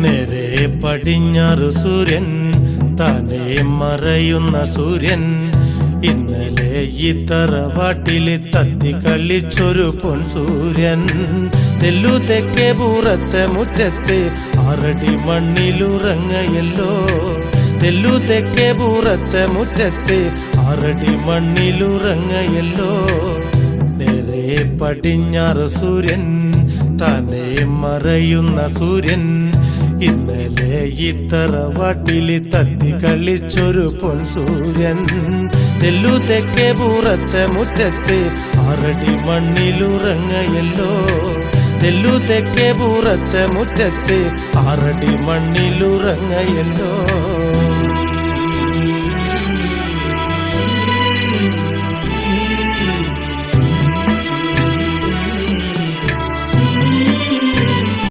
നേരെ പടിഞ്ഞാറു സൂര്യൻ താനേ മറയുന്ന സൂര്യൻ ഇന്നലെ ഈ തറവാട്ടില് തത്തി കളിച്ചൊരു പൊൻസൂര്യൻ തെല്ലു തെക്കേ പൂറത്തെ മുറ്റത്ത് 6 അടി മണ്ണിലുറങ്ങയല്ലോ തെല്ലു തെക്കേ പൂറത്തെ മുറ്റത്ത് 6 അടി മണ്ണിലുറങ്ങയല്ലോ നേരെ പടിഞ്ഞാറ് സൂര്യൻ താനേ മറയുന്ന സൂര്യൻ ഇന്നലെ ഈ തറവാട്ടില് തത്തി കളിച്ചൊരു പൊൻസൂര്യൻ തെല്ലു തെക്കേ പൂറത്തെ മുറ്റത്ത് 6 അടി മണ്ണിലുറങ്ങയല്ലോ തെല്ലു തെക്കേ പൂറത്തെ മുറ്റത്ത് 6 അടി മണ്ണിലുറങ്ങയല്ലോ